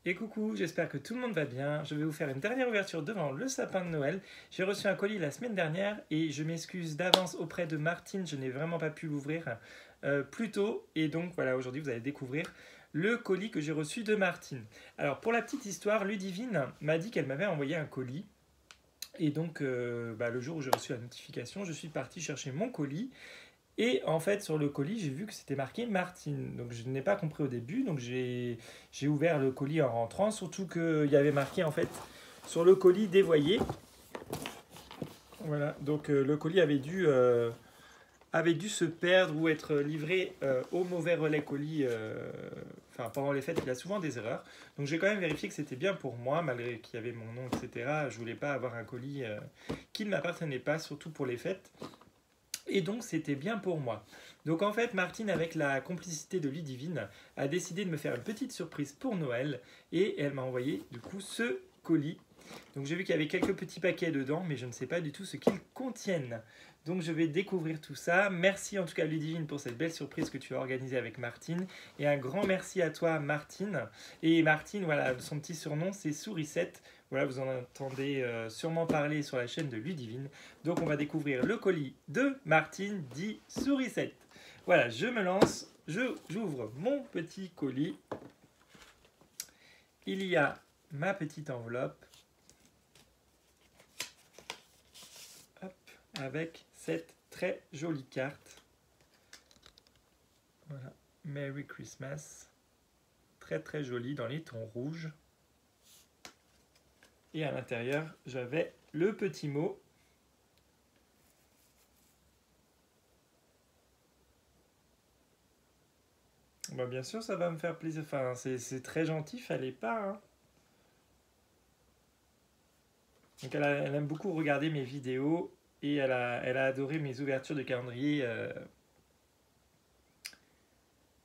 Et coucou, j'espère que tout le monde va bien. Je vais vous faire une dernière ouverture devant le sapin de Noël. J'ai reçu un colis la semaine dernière et je m'excuse d'avance auprès de Martine, je n'ai vraiment pas pu l'ouvrir plus tôt. Et donc voilà, aujourd'hui vous allez découvrir le colis que j'ai reçu de Martine. Alors pour la petite histoire, Ludivine m'a dit qu'elle m'avait envoyé un colis. Et donc le jour où j'ai reçu la notification, je suis parti chercher mon colis. Et en fait, sur le colis, j'ai vu que c'était marqué Martine. Donc, je n'ai pas compris au début. Donc, j'ai ouvert le colis en rentrant. Surtout qu'il y avait marqué, en fait, sur le colis dévoyé. Voilà. Donc, le colis avait dû se perdre ou être livré au mauvais relais colis. Pendant les fêtes, il y a souvent des erreurs. Donc, j'ai quand même vérifié que c'était bien pour moi, malgré qu'il y avait mon nom, etc. Je voulais pas avoir un colis qui ne m'appartenait pas, surtout pour les fêtes. Et donc, c'était bien pour moi. Donc, en fait, Martine, avec la complicité de Ludivine, a décidé de me faire une petite surprise pour Noël. Et elle m'a envoyé, du coup, ce colis. Donc, j'ai vu qu'il y avait quelques petits paquets dedans, mais je ne sais pas du tout ce qu'ils contiennent. Donc, je vais découvrir tout ça. Merci en tout cas, Ludivine, pour cette belle surprise que tu as organisée avec Martine. Et un grand merci à toi, Martine. Et Martine, voilà, son petit surnom, c'est Sourisette. Voilà, vous en entendez sûrement parler sur la chaîne de Ludivine. Donc, on va découvrir le colis de Martine, dit Sourisette. Voilà, je me lance, j'ouvre mon petit colis. Il y a ma petite enveloppe. Hop, avec cette très jolie carte. Voilà, Merry Christmas. Très très jolie dans les tons rouges. Et à l'intérieur, j'avais le petit mot. Bah, bien sûr, ça va me faire plaisir. Enfin, c'est très gentil, fallait pas. Hein. Donc, elle aime beaucoup regarder mes vidéos et elle a adoré mes ouvertures de calendrier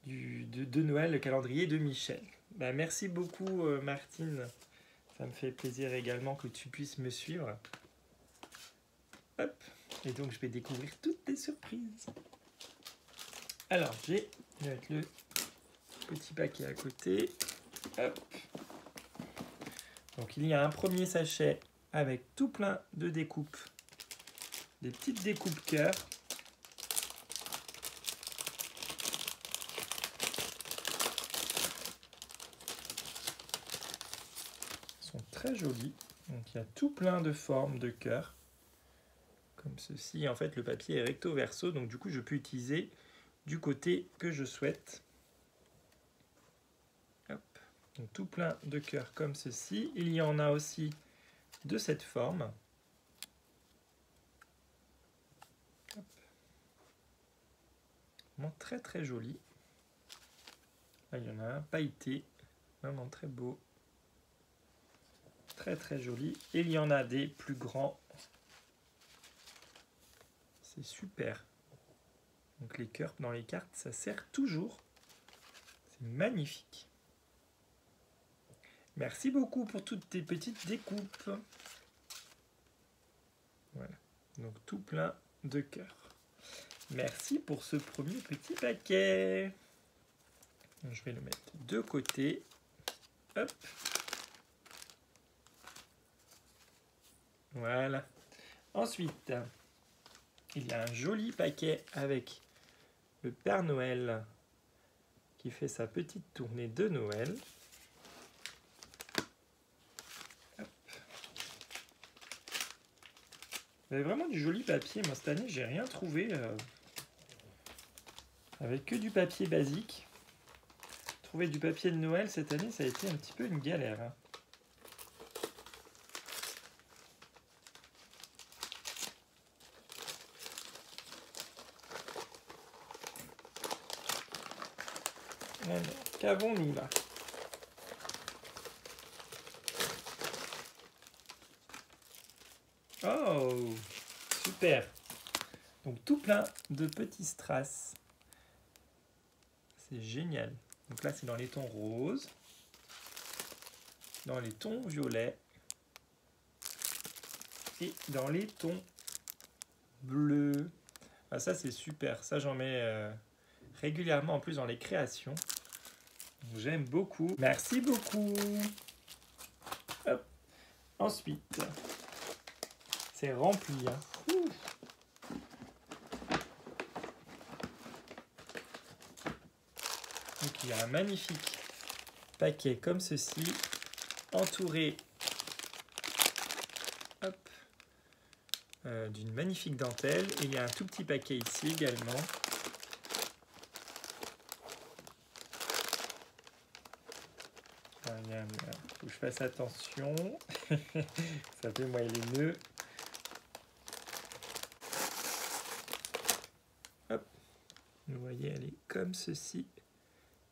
de Noël, le calendrier de Michel. Bah, merci beaucoup, Martine. Ça me fait plaisir également que tu puisses me suivre. Hop. Et donc, je vais découvrir toutes tes surprises. Alors, je vais mettre le petit paquet à côté. Hop. Donc, il y a un premier sachet avec tout plein de découpes. Des petites découpes cœur. Sont très jolies. Donc il y a tout plein de formes de cœur. Comme ceci. En fait, le papier est recto verso. Donc du coup, je peux utiliser du côté que je souhaite. Hop. Donc tout plein de cœurs comme ceci. Il y en a aussi de cette forme. Hop. Vraiment très très joli. Là, il y en a un pailleté. Vraiment très beau. Très très joli. Et il y en a des plus grands. C'est super. Donc les cœurs dans les cartes, ça sert toujours. C'est magnifique. Merci beaucoup pour toutes tes petites découpes. Voilà. Donc tout plein de cœurs. Merci pour ce premier petit paquet. Je vais le mettre de côté. Hop. Voilà. Ensuite, il y a un joli paquet avec le Père Noël qui fait sa petite tournée de Noël. Hop. Il y avait vraiment du joli papier. Moi, cette année, j'ai rien trouvé avec que du papier basique. Trouver du papier de Noël cette année, ça a été un petit peu une galère. Hein. Alors, qu'avons-nous là? Oh, super. Donc tout plein de petits strass. C'est génial. Donc là, c'est dans les tons roses, dans les tons violets et dans les tons bleus. Ah, ça, c'est super. Ça, j'en mets régulièrement en plus dans les créations. J'aime beaucoup. Merci beaucoup. Hop. Ensuite, c'est rempli. Hein. Donc il y a un magnifique paquet comme ceci, entouré d'une magnifique dentelle. Et il y a un tout petit paquet ici également. Il faut que je fasse attention. Ça fait moi les nœuds. Hop. Vous voyez, elle est comme ceci.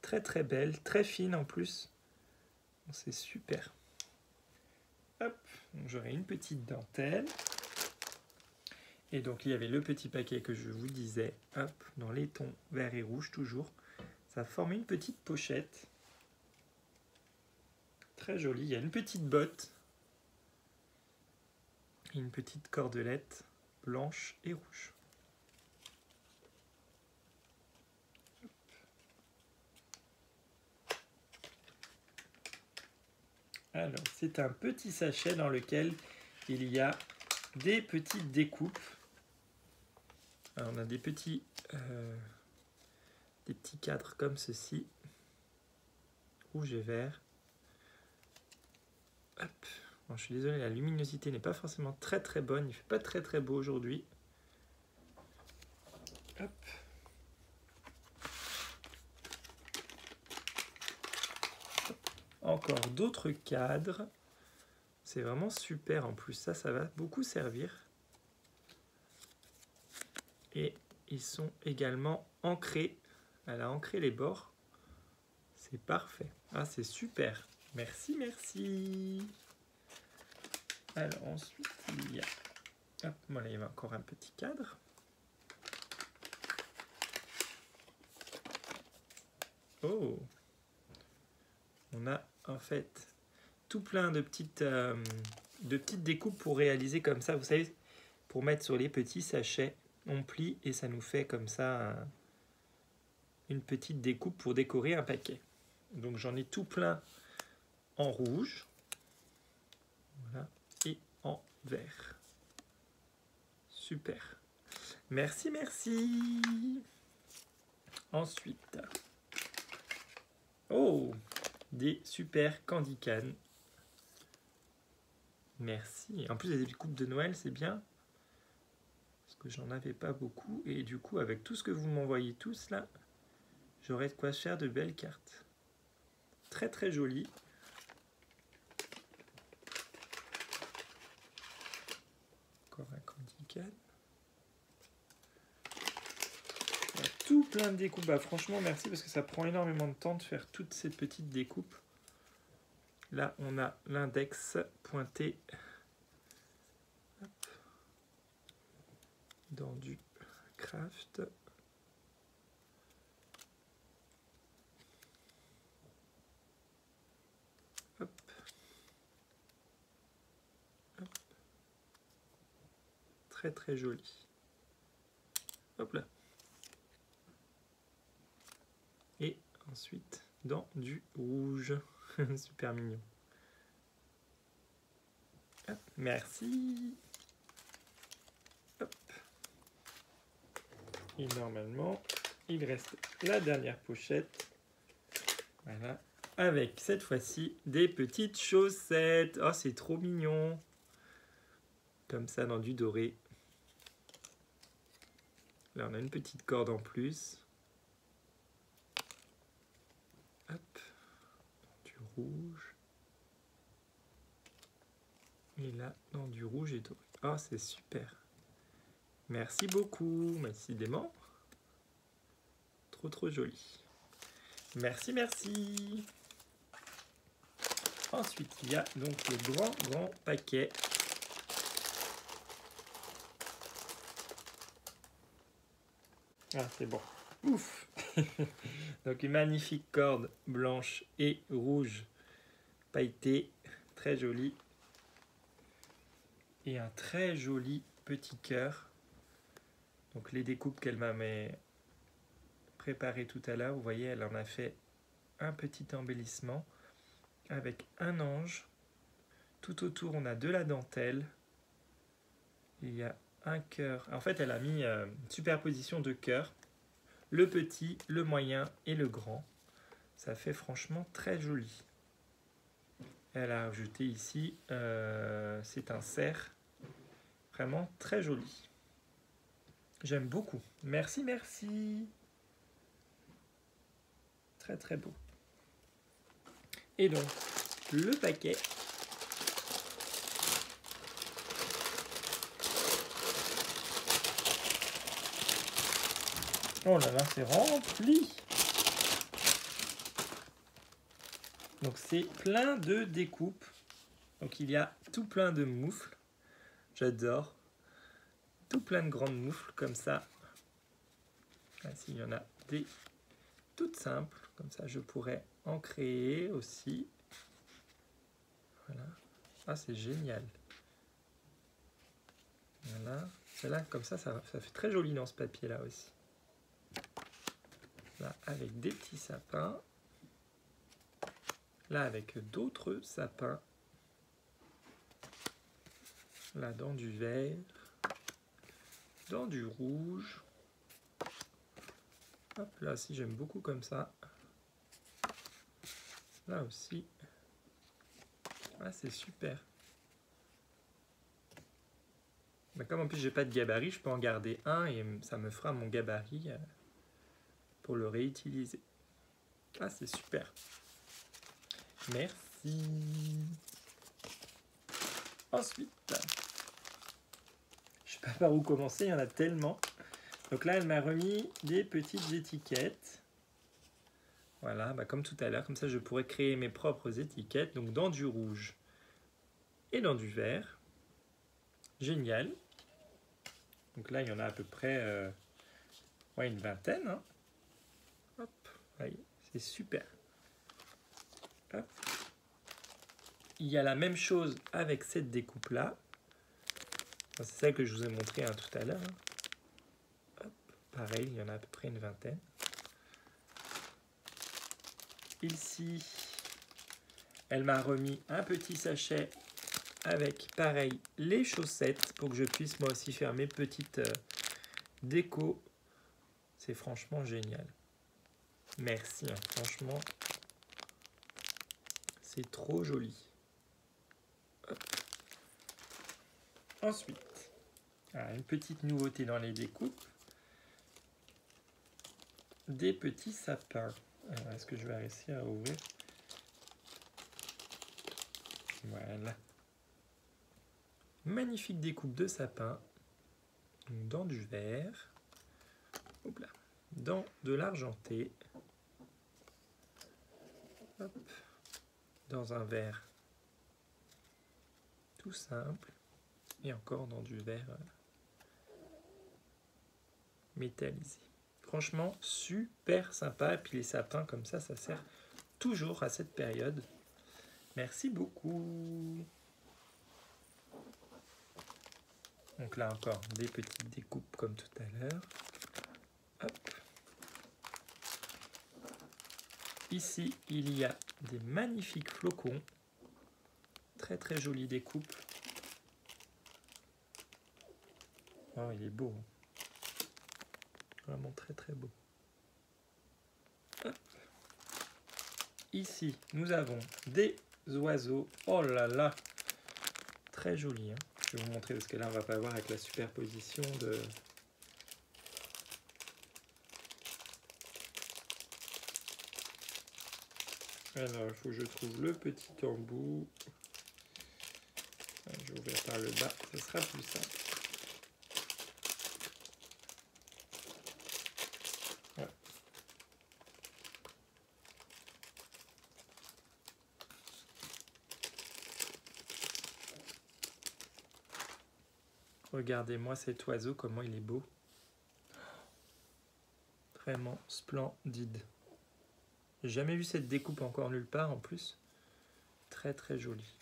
Très très belle, très fine en plus. C'est super. Hop. J'aurai une petite dentelle. Et donc il y avait le petit paquet que je vous disais. Hop. Dans les tons vert et rouge toujours. Ça forme une petite pochette. Très jolie. Il y a une petite botte. Et une petite cordelette blanche et rouge. Alors, c'est un petit sachet dans lequel il y a des petites découpes. Alors, on a des petits cadres comme ceci, rouge et vert. Hop. Bon, je suis désolé, la luminosité n'est pas forcément très très bonne. Il ne fait pas très très beau aujourd'hui. Hop. Encore d'autres cadres. C'est vraiment super en plus. Ça va beaucoup servir. Et ils sont également ancrés. Elle a ancré les bords. C'est parfait. Ah, c'est super. Merci, merci. Alors ensuite, il y a... Hop, voilà, il y avait encore un petit cadre. Oh! On a en fait tout plein de petites découpes pour réaliser comme ça. Vous savez, pour mettre sur les petits sachets, on plie et ça nous fait comme ça une petite découpe pour décorer un paquet. Donc j'en ai tout plein en rouge. Voilà. Et en vert. Super. Merci, merci. Ensuite. Oh, des super candy can. Merci. En plus, il y a des coupes de Noël, c'est bien. Parce que j'en avais pas beaucoup. Et du coup, avec tout ce que vous m'envoyez tous là, j'aurai de quoi faire de belles cartes. Très très joli. Encore un candy can. Tout plein de découpes. Bah, franchement, merci parce que ça prend énormément de temps de faire toutes ces petites découpes. Là, on a l'index pointé dans du craft. Hop. Hop. Très très joli. Hop là. Et ensuite dans du rouge. Super mignon. Hop, merci. Hop. Et normalement, il reste la dernière pochette. Voilà. Avec cette fois-ci des petites chaussettes. Oh, c'est trop mignon. Comme ça dans du doré. Là, on a une petite corde en plus. Hop. Du rouge. Et là, dans du rouge et doré. Oh, c'est super. Merci beaucoup. Décidément. Trop, trop joli. Merci, merci. Ensuite, il y a donc le grand paquet. Ah, c'est bon. Ouf. Donc une magnifique corde blanche et rouge pailletée, très jolie. Et un très joli petit cœur. Donc les découpes qu'elle m'a préparées tout à l'heure, vous voyez, elle en a fait un petit embellissement avec un ange. Tout autour, on a de la dentelle. Il y a un cœur. En fait, elle a mis une superposition de cœurs. Le petit, le moyen et le grand. Ça fait franchement très joli. Elle a ajouté ici, c'est un cerf. Vraiment très joli. J'aime beaucoup. Merci, merci. Très, très beau. Et donc, le paquet. Oh là là, c'est rempli. Donc c'est plein de découpes. Donc il y a tout plein de moufles. J'adore. Tout plein de grandes moufles comme ça. Ainsi, il y en a des toutes simples. Comme ça, je pourrais en créer aussi. Voilà. Ah, c'est génial. Voilà. Celle-là, comme ça fait très joli dans ce papier-là aussi. Là, avec des petits sapins. Là, avec d'autres sapins. Là, dans du vert. Dans du rouge. Hop, là aussi, j'aime beaucoup comme ça. Là aussi. Ah, c'est super. Mais comme en plus, j'ai pas de gabarit, je peux en garder un et ça me fera mon gabarit pour le réutiliser. Ah, c'est super. Merci. Ensuite, je sais pas par où commencer, il y en a tellement. Donc là, elle m'a remis des petites étiquettes. Voilà, bah comme tout à l'heure, comme ça je pourrais créer mes propres étiquettes. Donc dans du rouge et dans du vert. Génial. Donc là, il y en a à peu près une vingtaine. Hein. Hop, voyez, c'est super. Hop. Il y a la même chose avec cette découpe-là. C'est celle que je vous ai montré tout à l'heure. Hein. Pareil, il y en a à peu près une vingtaine. Ici, elle m'a remis un petit sachet avec, pareil, les chaussettes pour que je puisse moi aussi faire mes petites décos. C'est franchement génial. Merci, hein, franchement, c'est trop joli. Hop. Ensuite, une petite nouveauté dans les découpes. Des petits sapins. Alors, est-ce que je vais réussir à ouvrir? Voilà. Magnifique découpe de sapin. Dans du vert. Hop là. Dans de l'argenté. Hop. Dans un vert tout simple. Et encore dans du vert métallisé. Franchement, super sympa. Et puis les sapins comme ça sert toujours à cette période. Merci beaucoup. Donc là encore, des petites découpes comme tout à l'heure. Hop. Ici, il y a des magnifiques flocons. Très très jolie découpe. Oh, il est beau. Vraiment très très beau. Hop. Ici, nous avons des oiseaux. Oh là là. Très joli. Hein. Je vais vous montrer parce que là, on va pas voir avec la superposition de... Alors, il faut que je trouve le petit embout. Je vais ouvrir par le bas, ce sera plus simple. Voilà. Regardez-moi cet oiseau, comment il est beau. Vraiment splendide. J'ai jamais vu cette découpe encore nulle part en plus. Très très jolie.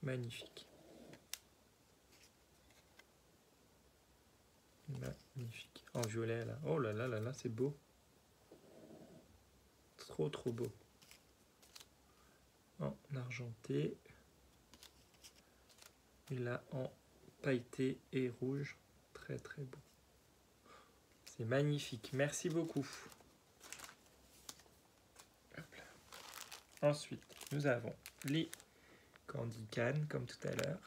Magnifique. Magnifique. En violet là. Oh là là là là, c'est beau. trop beau. En argenté. Et là en pailleté et rouge. Très beau. C'est magnifique. Merci beaucoup. Ensuite, nous avons les Candy Can, comme tout à l'heure.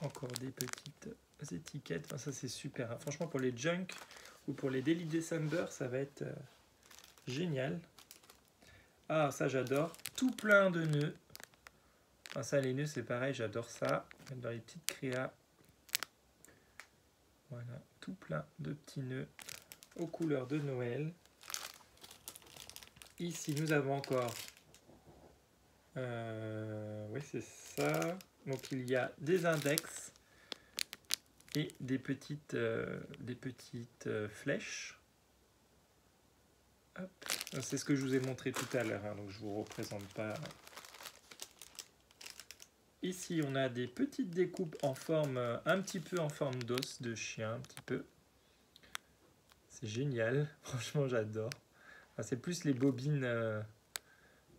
Encore des petites étiquettes. Enfin, ça, c'est super. Hein. Franchement, pour les junk ou pour les Daily December, ça va être génial. Ah, ça, j'adore. Tout plein de nœuds. Ah, ça, les nœuds, c'est pareil. J'adore ça. Mettre dans les petites créas. Voilà. Tout plein de petits nœuds aux couleurs de Noël. Ici, nous avons encore... oui, c'est ça. Donc, il y a des index et des petites flèches. C'est ce que je vous ai montré tout à l'heure, hein, donc je ne vous représente pas. Ici, on a des petites découpes en forme, un petit peu en forme d'os de chien, un petit peu. C'est génial, franchement j'adore. Enfin, c'est plus les bobines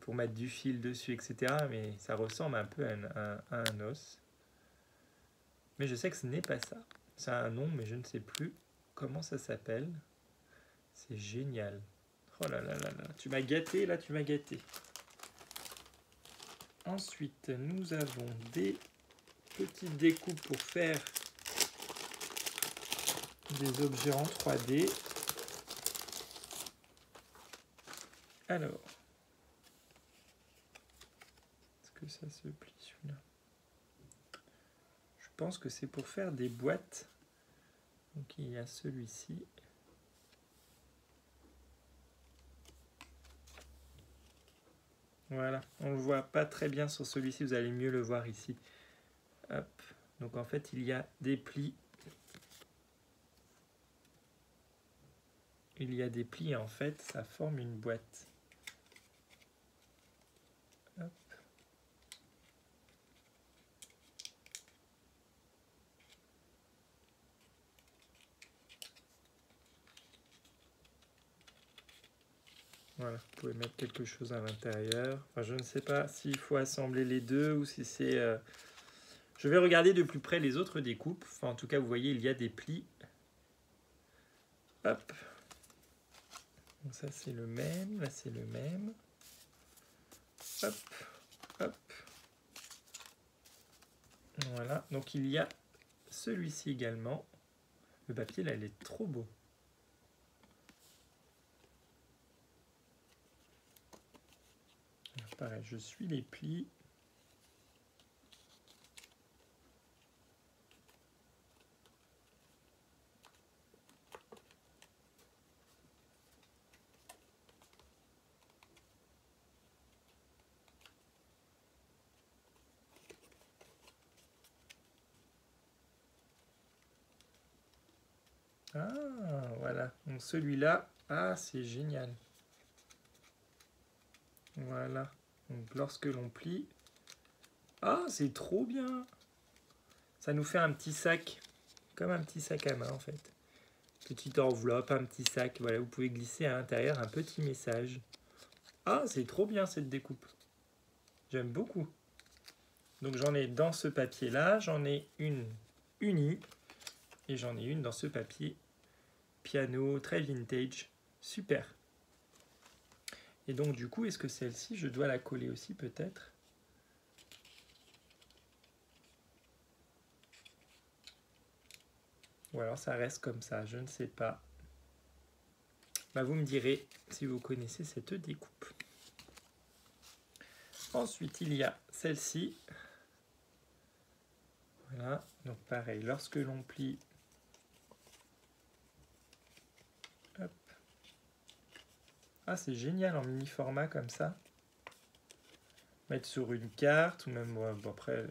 pour mettre du fil dessus, etc. Mais ça ressemble un peu à un os. Mais je sais que ce n'est pas ça. Ça a un nom, mais je ne sais plus comment ça s'appelle. C'est génial. Oh là là là là. Tu m'as gâté, là, tu m'as gâté. Ensuite, nous avons des petites découpes pour faire des objets en 3D. Alors, est-ce que ça se plie celui-là? Je pense que c'est pour faire des boîtes. Donc il y a celui-ci. Voilà, on ne le voit pas très bien sur celui-ci, vous allez mieux le voir ici. Hop. Donc en fait, il y a des plis. Il y a des plis et en fait, ça forme une boîte. Hop. Voilà, vous pouvez mettre quelque chose à l'intérieur. Enfin, je ne sais pas s'il faut assembler les deux ou si c'est... Je vais regarder de plus près les autres découpes. Enfin, en tout cas, vous voyez, il y a des plis. Hop. Donc ça, c'est le même. Là, c'est le même. Hop. Hop. Voilà. Donc, il y a celui-ci également. Le papier, là, il est trop beau. Pareil, je suis les plis. Ah, voilà. Donc celui-là, ah, c'est génial. Voilà. Donc lorsque l'on plie, ah, c'est trop bien. Ça nous fait un petit sac, comme un petit sac à main en fait. Petite enveloppe, un petit sac. Voilà, vous pouvez glisser à l'intérieur un petit message. Ah, c'est trop bien cette découpe. J'aime beaucoup. Donc j'en ai dans ce papier-là, j'en ai une unie et j'en ai une dans ce papier piano, très vintage. Super. Et donc du coup, est-ce que celle-ci, je dois la coller aussi peut-être ? Ou alors ça reste comme ça, je ne sais pas. Bah, vous me direz si vous connaissez cette découpe. Ensuite, il y a celle-ci. Voilà, donc pareil, lorsque l'on plie, hop. Ah, c'est génial en mini format comme ça. Mettre sur une carte ou même bon, après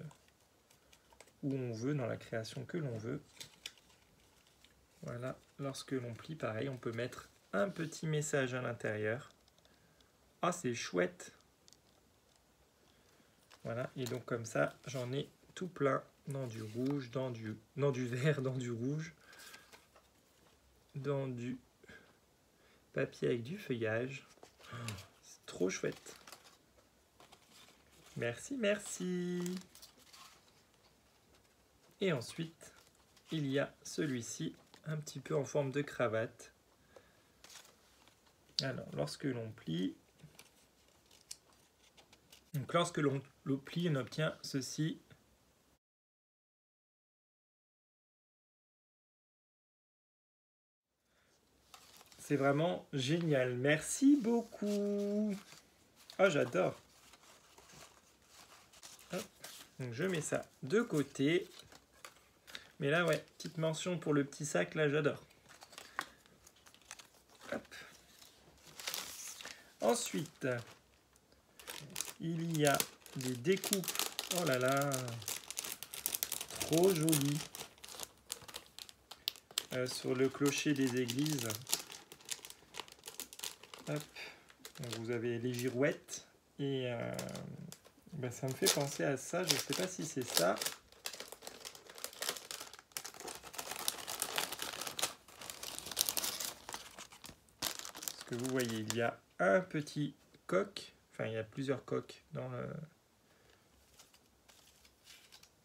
où on veut, dans la création que l'on veut. Voilà, lorsque l'on plie, pareil, on peut mettre un petit message à l'intérieur. Ah, c'est chouette. Voilà, et donc comme ça, j'en ai tout plein dans du rouge, dans du vert, dans du rouge, dans du papier avec du feuillage. C'est trop chouette. Merci, merci. Et ensuite, il y a celui-ci, un petit peu en forme de cravate. Alors, lorsque l'on plie, donc lorsque l'on le plie, on obtient ceci. C'est vraiment génial. Merci beaucoup. Oh, j'adore. Hop. Donc, je mets ça de côté. Mais là, ouais, petite mention pour le petit sac, là, j'adore. Hop. Ensuite, il y a des découpes. Oh là là, trop joli. Sur le clocher des églises. Hop. Donc, vous avez les girouettes. Et ben, ça me fait penser à ça. Je ne sais pas si c'est ça. Parce que vous voyez, il y a un petit coq. Enfin, il y a plusieurs coques dans le...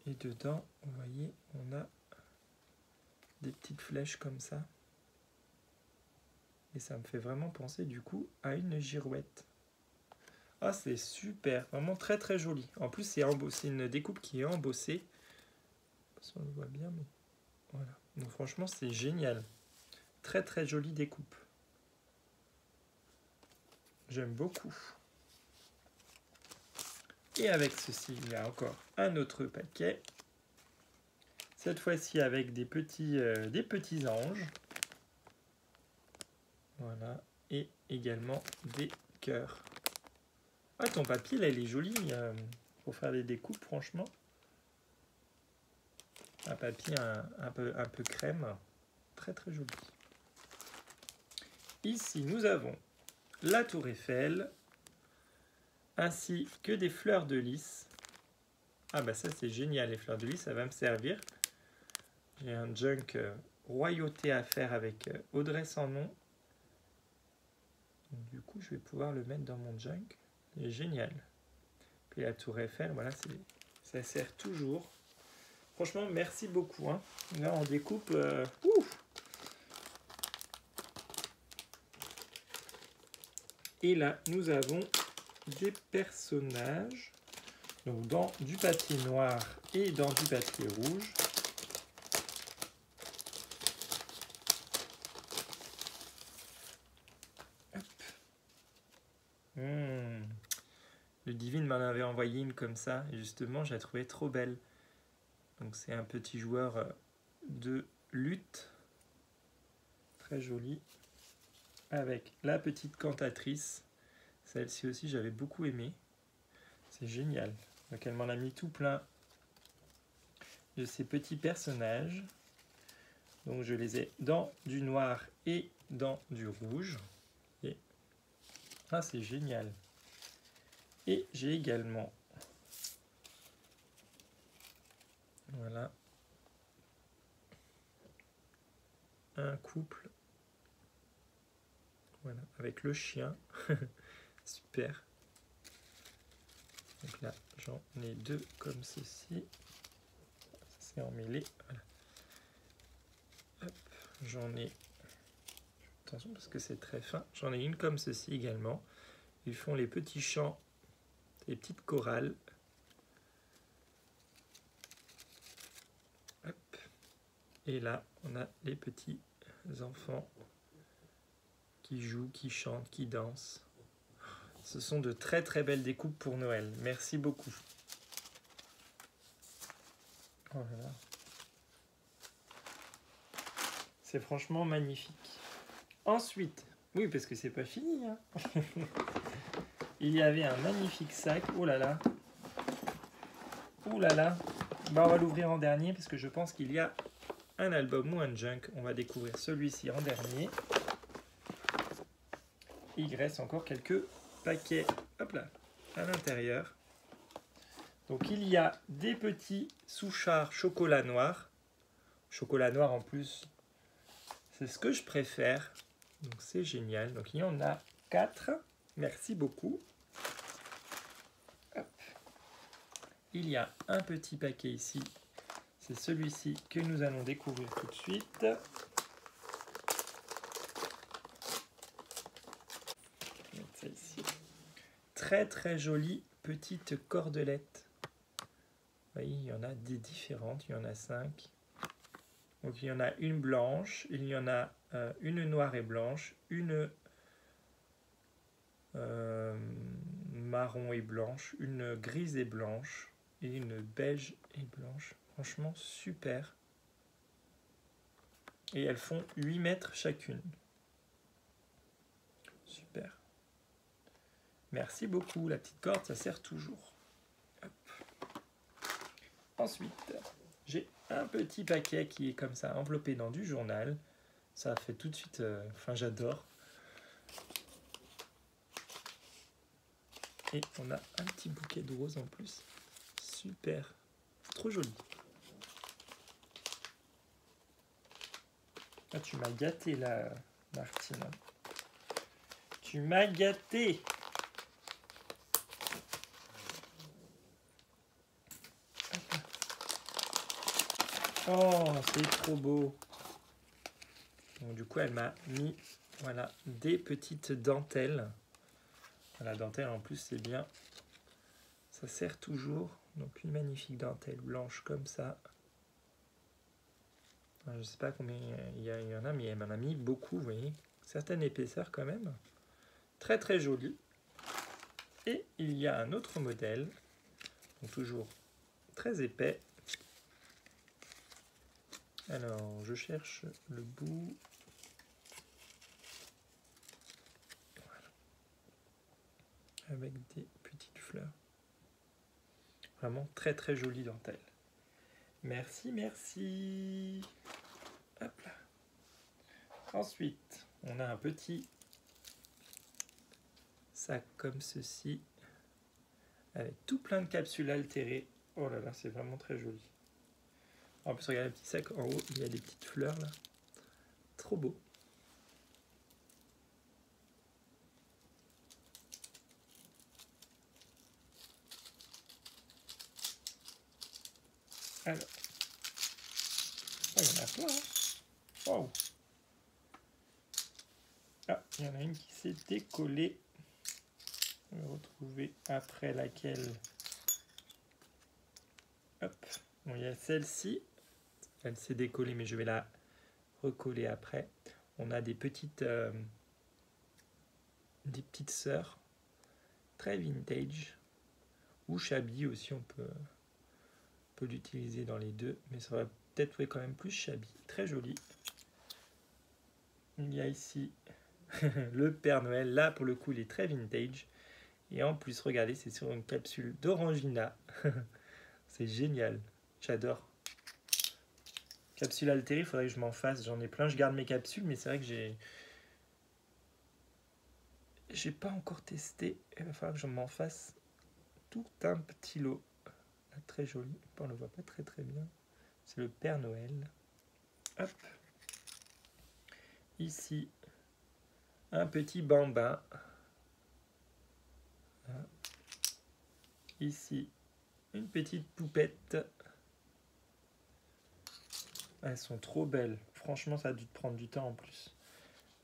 Et dedans, vous voyez, on a des petites flèches comme ça. Et ça me fait vraiment penser du coup à une girouette. Ah, c'est super, vraiment très très joli. En plus, c'est une découpe qui est embossée. Si on le voit bien, mais voilà. Donc franchement, c'est génial. Très très jolie découpe. J'aime beaucoup. Et avec ceci, il y a encore un autre paquet. Cette fois-ci avec des petits anges. Voilà. Et également des cœurs. Ah, ton papier, là, il est joli pour faire des découpes, franchement. Un papier un peu crème. Très, très joli. Ici, nous avons la tour Eiffel, ainsi que des fleurs de lys. Ah, bah ça, c'est génial, les fleurs de lys, ça va me servir. J'ai un junk royauté à faire avec Audrey sans nom. Du coup, je vais pouvoir le mettre dans mon junk. C'est génial. Puis la tour Eiffel, voilà, ça sert toujours. Franchement, merci beaucoup. Hein. Là, on découpe. Et là, nous avons des personnages. Donc, dans du papier noir et dans du papier rouge. Le Divine m'en avait envoyé une comme ça, et justement, je la trouvais trop belle. Donc, c'est un petit joueur de lutte, très joli, avec la petite cantatrice. Celle-ci aussi, j'avais beaucoup aimé. C'est génial. Donc, elle m'en a mis tout plein de ces petits personnages. Donc, je les ai dans du noir et dans du rouge. Et... ah, c'est génial. Et j'ai également, voilà, un couple, voilà, avec le chien. Super. Donc là, j'en ai deux comme ceci. C'est emmêlé. Voilà. Hop, j'en ai, attention parce que c'est très fin, j'en ai une comme ceci également. Ils font les petits chants, les petites chorales. Hop. Et là, on a les petits enfants qui jouent, qui chantent, qui dansent. Ce sont de très très belles découpes pour Noël. Merci beaucoup. Oh là là. C'est franchement magnifique. Ensuite, oui, parce que c'est pas fini. Hein. Il y avait un magnifique sac. Oh là là. Oh là là. Bah, on va l'ouvrir en dernier parce que je pense qu'il y a un album ou un junk. On va découvrir celui-ci en dernier. Il reste encore quelques paquets. Hop là. À l'intérieur. Donc il y a des petits Souchard chocolat noir. Chocolat noir en plus. C'est ce que je préfère. Donc c'est génial. Donc il y en a 4. Merci beaucoup. Hop. Il y a un petit paquet ici. C'est celui-ci que nous allons découvrir tout de suite. Ça ici. Très très jolie petite cordelette. Vous voyez, il y en a des différentes. Il y en a 5. Donc il y en a une blanche, il y en a une noire et blanche, une marron et blanche, une grise et blanche et une beige et blanche. Franchement super. Et elles font 8 mètres chacune. Super. Merci beaucoup. La petite corde, ça sert toujours. Hop. Ensuite, j'ai un petit paquet qui est comme ça, enveloppé dans du journal. Ça fait tout de suite... Enfin, j'adore. Et on a un petit bouquet de roses en plus. Super. Trop joli. Ah, tu m'as gâté là, Martine. Tu m'as gâté. Oh, c'est trop beau. Donc, du coup, elle m'a mis voilà, des petites dentelles. La dentelle, en plus, c'est bien. Ça sert toujours. Donc, une magnifique dentelle blanche comme ça. Je ne sais pas combien il y en a, mais elle m'en a mis beaucoup, vous voyez. Certaines épaisseurs quand même. Très, très joli. Et il y a un autre modèle. Donc, toujours très épais. Alors, je cherche le bout. Voilà. Avec des petites fleurs. Vraiment très très jolie dentelle. Merci, merci. Hop là. Ensuite, on a un petit sac comme ceci. Avec tout plein de capsules altérées. Oh là là, c'est vraiment très joli. En plus, regardez le petit sac en haut, il y a des petites fleurs là. Trop beau. Alors. Oh, il y en a plein. Hein. Wow. Ah, il y en a une qui s'est décollée. On va retrouver après laquelle. Hop. Bon, il y a celle-ci. Elle s'est décollée, mais je vais la recoller après. On a des petites sœurs. Très vintage. Ou shabby aussi, on peut l'utiliser dans les deux. Mais ça va peut-être quand même plus shabby. Très joli. Il y a ici le Père Noël. Là, pour le coup, il est très vintage. Et en plus, regardez, c'est sur une capsule d'Orangina. C'est génial. J'adore. Capsule altérée, il faudrait que je m'en fasse. J'en ai plein. Je garde mes capsules, mais c'est vrai que j'ai pas encore testé. Il va falloir que je m'en fasse tout un petit lot. Là, très joli. On ne le voit pas très très bien. C'est le Père Noël. Hop. Ici, un petit bambin. Ici, une petite poupette. Elles sont trop belles. Franchement, ça a dû te prendre du temps en plus.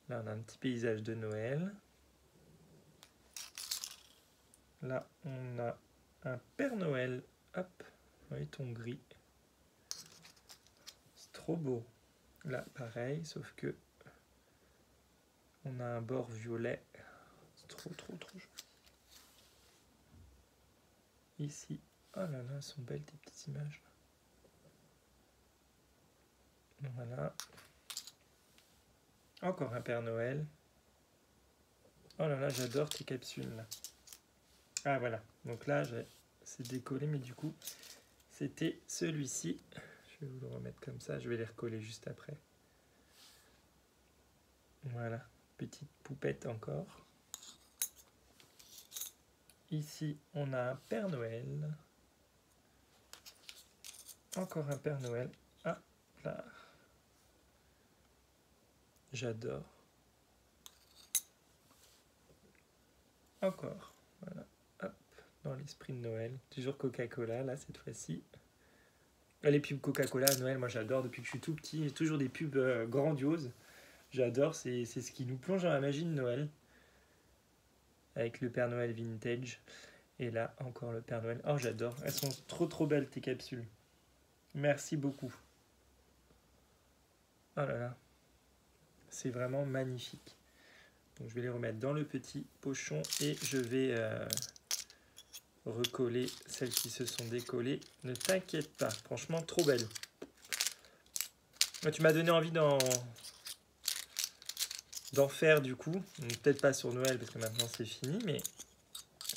Là, on a un petit paysage de Noël. Là, on a un Père Noël. Hop, vous voyez ton gris. C'est trop beau. Là, pareil, sauf que on a un bord violet. C'est trop, trop, trop joli. Ici, oh là là, elles sont belles tes petites images. Voilà. Encore un Père Noël. Oh là là, j'adore tes capsules là. Ah voilà, donc là, c'est décollé, mais du coup, c'était celui-ci. Je vais vous le remettre comme ça, je vais les recoller juste après. Voilà, petite poupette encore. Ici, on a un Père Noël. Encore un Père Noël. Ah, là. J'adore. encore. Voilà. Hop, dans l'esprit de Noël. Toujours Coca-Cola, là, cette fois-ci. Les pubs Coca-Cola à Noël, moi j'adore depuis que je suis tout petit. Toujours des pubs grandioses. J'adore, c'est ce qui nous plonge dans la magie de Noël. Avec le Père Noël vintage. Et là, encore le Père Noël. Oh, j'adore. Elles sont trop belles, tes capsules. Merci beaucoup. Oh là là. C'est vraiment magnifique. Donc, je vais les remettre dans le petit pochon et je vais recoller celles qui se sont décollées. Ne t'inquiète pas. Franchement, trop belle. Tu m'as donné envie d'en faire du coup. Peut-être pas sur Noël parce que maintenant c'est fini, mais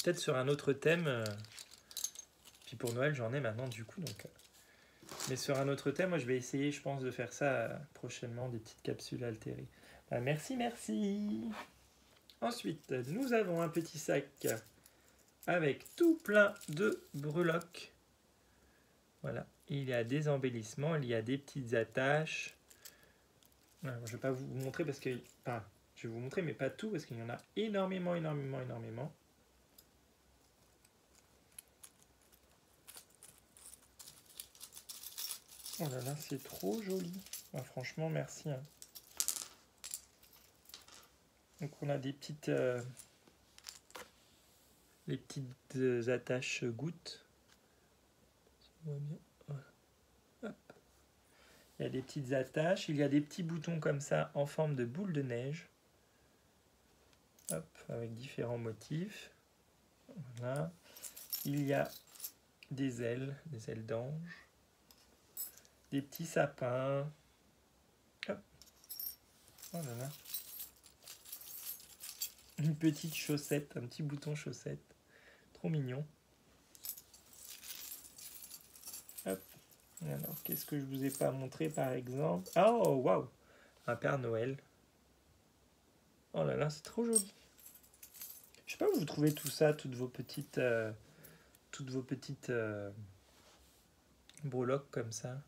peut-être sur un autre thème. Puis pour Noël, j'en ai maintenant du coup. Donc, mais sur un autre thème, moi je vais essayer, je pense, de faire ça prochainement, des petites capsules altérées. Merci, merci. Ensuite, nous avons un petit sac avec tout plein de breloques. Voilà, il y a des embellissements, il y a des petites attaches. Je ne vais pas vous montrer parce que... Enfin, je vais vous montrer, mais pas tout, parce qu'il y en a énormément. Oh là là, c'est trop joli. Franchement, merci. Donc on a des petites... les petites attaches gouttes. Hop. Il y a des petites attaches. Il y a des petits boutons comme ça en forme de boule de neige. Hop, avec différents motifs. Voilà. Il y a des ailes d'ange. Des petits sapins. Hop. Oh là là. Une petite chaussette, un petit bouton chaussette. Trop mignon. Hop. Alors, qu'est-ce que je vous ai pas montré par exemple? Oh, waouh! Un Père Noël. Oh là là, c'est trop joli. Je sais pas où vous trouvez tout ça, toutes vos petites breloques comme ça.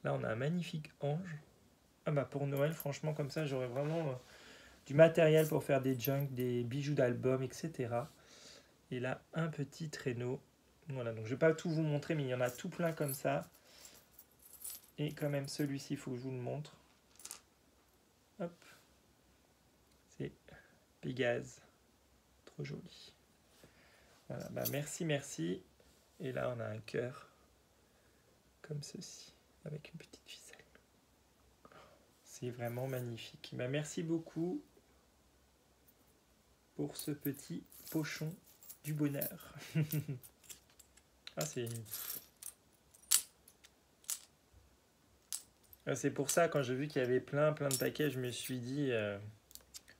Là, on a un magnifique ange. Ah bah pour Noël, franchement, comme ça, j'aurais vraiment du matériel pour faire des junks, des bijoux d'album, etc. Et là, un petit traîneau. Voilà, donc je vais pas tout vous montrer, mais il y en a tout plein comme ça. Et quand même, celui-ci, il faut que je vous le montre. Hop. C'est Pégase. Trop joli. Voilà, bah merci. Et là, on a un cœur comme ceci, avec une petite ficelle. C'est vraiment magnifique. Bah, merci beaucoup pour ce petit pochon du bonheur. C'est pour ça, quand j'ai vu qu'il y avait plein de paquets, je me suis dit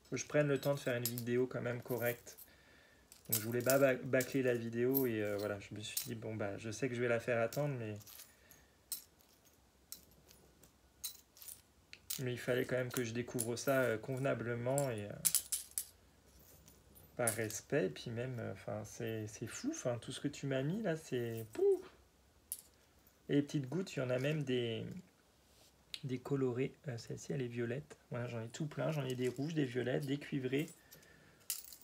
faut que je prenne le temps de faire une vidéo quand même correcte. Donc je voulais pas bâcler la vidéo et voilà, je me suis dit bon bah je sais que je vais la faire attendre, mais il fallait quand même que je découvre ça convenablement et par respect. Et puis même, c'est fou, tout ce que tu m'as mis là, c'est pouf. Et les petites gouttes, il y en a même des colorées. Celle-ci, elle est violette. Voilà, j'en ai tout plein. J'en ai des rouges, des violettes, des cuivrées.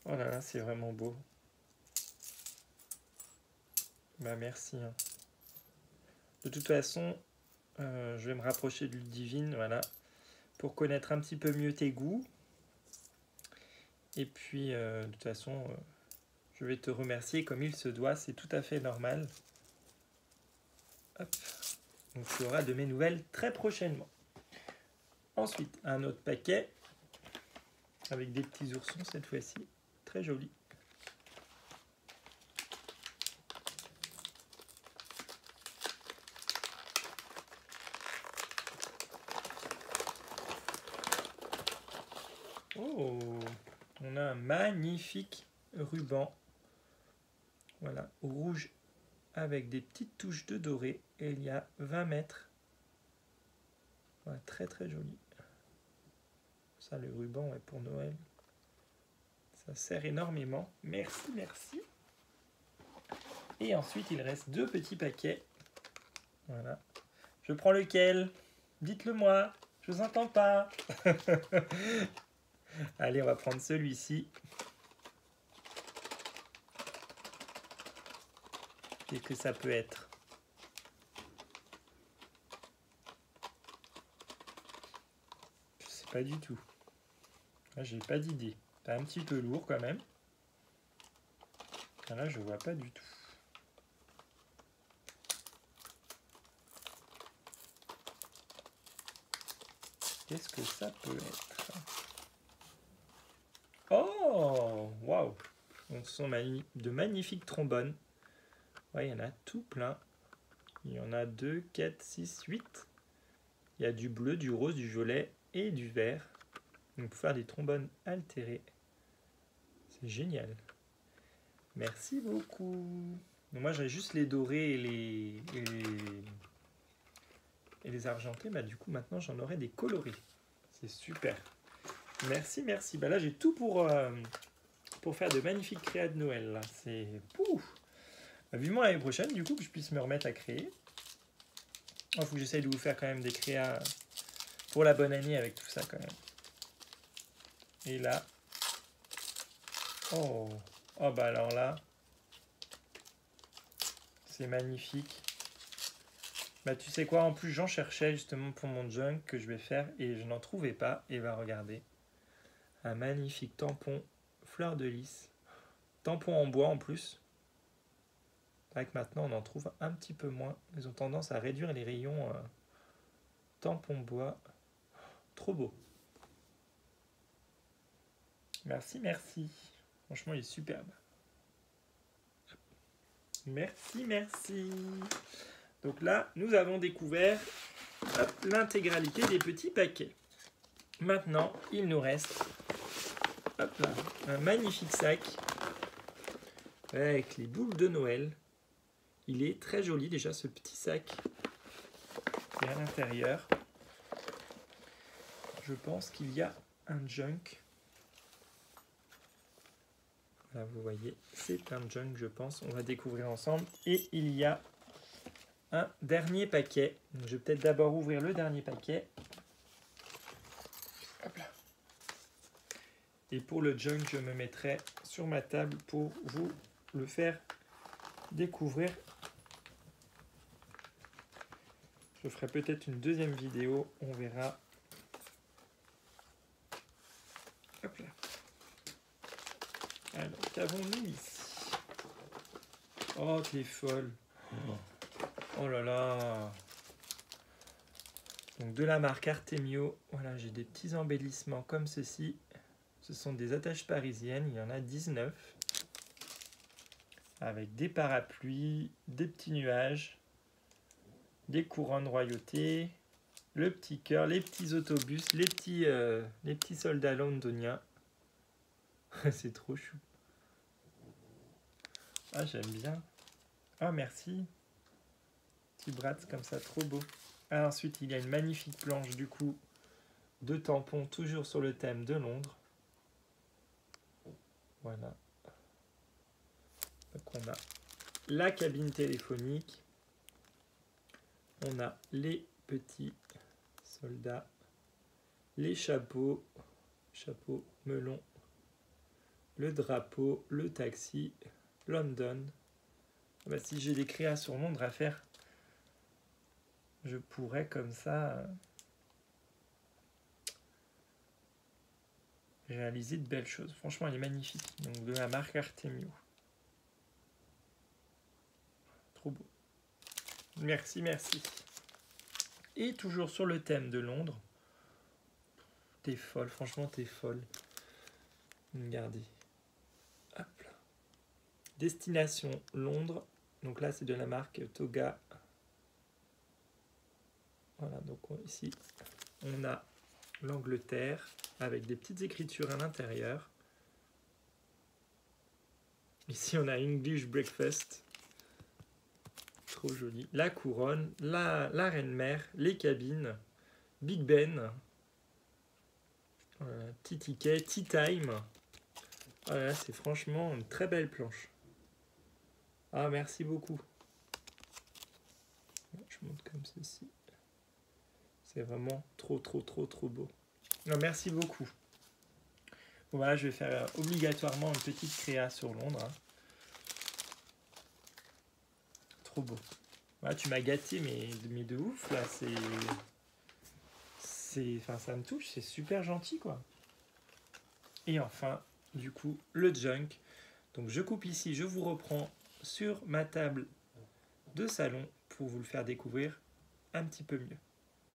Oh là là, c'est vraiment beau. Bah merci. De toute façon, je vais me rapprocher de Ludivine, voilà, pour connaître un petit peu mieux tes goûts. Et puis, de toute façon, je vais te remercier comme il se doit. C'est tout à fait normal. Hop. Donc tu auras de mes nouvelles très prochainement. Ensuite, un autre paquet avec des petits oursons cette fois-ci. Très joli. Oh, on a un magnifique ruban. Voilà, rouge avec des petites touches de doré. Et il y a 20 mètres. Voilà, très joli. Ça, le ruban est pour Noël. Ça sert énormément. Merci. Et ensuite, il reste 2 petits paquets. Voilà. Je prends lequel? Dites-le moi. Je vous entends pas. Allez, on va prendre celui-ci. Qu'est-ce que ça peut être? Je sais pas du tout. Là, j'ai pas d'idée. C'est un petit peu lourd quand même. Là, je vois pas du tout. Qu'est-ce que ça peut être? Oh, waouh! Ce sont de magnifiques trombones. Ouais, il y en a tout plein. Il y en a 2, 4, 6, 8. Il y a du bleu, du rose, du violet et du vert. Donc pour faire des trombones altérés. C'est génial. Merci beaucoup. Donc moi j'avais juste les dorés et les argentés. Bah, du coup maintenant j'en aurai des colorés. C'est super. Merci, merci. Bah, là j'ai tout pour faire de magnifiques créas de Noël. Là. C'est pouf. Bah, vivement l'année prochaine du coup que je puisse me remettre à créer. Il faut que j'essaye de vous faire quand même des créas pour la bonne année avec tout ça quand même. Et là, oh bah alors là, c'est magnifique. Bah tu sais quoi, en plus j'en cherchais justement pour mon junk que je vais faire et je n'en trouvais pas. Et bah regardez, un magnifique tampon fleur de lys, tampon en bois en plus. Avec maintenant on en trouve un petit peu moins. Ils ont tendance à réduire les rayons tampon bois. Trop beau. Merci, merci. Franchement, il est superbe. Merci, merci. Donc là, nous avons découvert l'intégralité des petits paquets. Maintenant, il nous reste hop là, un magnifique sac avec les boules de Noël. Il est très joli déjà ce petit sac. Et à l'intérieur, je pense qu'il y a un junk. Là, vous voyez, c'est un junk, je pense. On va découvrir ensemble. Et il y a un dernier paquet. Donc, je vais peut-être d'abord ouvrir le dernier paquet. Hop là. Et pour le junk, je me mettrai sur ma table pour vous le faire découvrir. Je ferai peut-être une deuxième vidéo. On verra. Hop là. Alors, qu'avons-nous ici? Oh, t'es folle. Oh là là. Donc de la marque Artemio. Voilà, j'ai des petits embellissements comme ceci. Ce sont des attaches parisiennes. Il y en a 19. Avec des parapluies, des petits nuages, des couronnes royauté, le petit cœur, les petits autobus, les petits soldats londoniens. C'est trop chou. Ah, j'aime bien. Ah, merci. Petit Bratz comme ça, trop beau. Ah, ensuite, il y a une magnifique planche du coup de tampons, toujours sur le thème de Londres. Voilà. Donc on a la cabine téléphonique. On a les petits soldats, les chapeaux, chapeau melon, le drapeau, le taxi, London. Bah, si j'ai des créas sur Londres à faire, je pourrais comme ça réaliser de belles choses. Franchement, elle est magnifique. Donc de la marque Artemio. Trop beau. Merci, merci. Et toujours sur le thème de Londres. T'es folle, franchement, t'es folle. Regardez. Hop là. Destination Londres. Donc là, c'est de la marque Toga. Voilà, donc ici, on a l'Angleterre avec des petites écritures à l'intérieur. Ici, on a English Breakfast. Trop joli. La couronne, la reine-mère, les cabines, Big Ben, petit ticket, Tea Time. Voilà, c'est franchement une très belle planche. Ah, merci beaucoup. Je monte comme ceci. C'est vraiment trop beau. Non, merci beaucoup. Bon, voilà, je vais faire obligatoirement une petite créa sur Londres. trop beau. Voilà, tu m'as gâté, mais de ouf, là, enfin, ça me touche, c'est super gentil, quoi. Et enfin, du coup, le junk. Donc je coupe ici, je vous reprends sur ma table de salon pour vous le faire découvrir un petit peu mieux.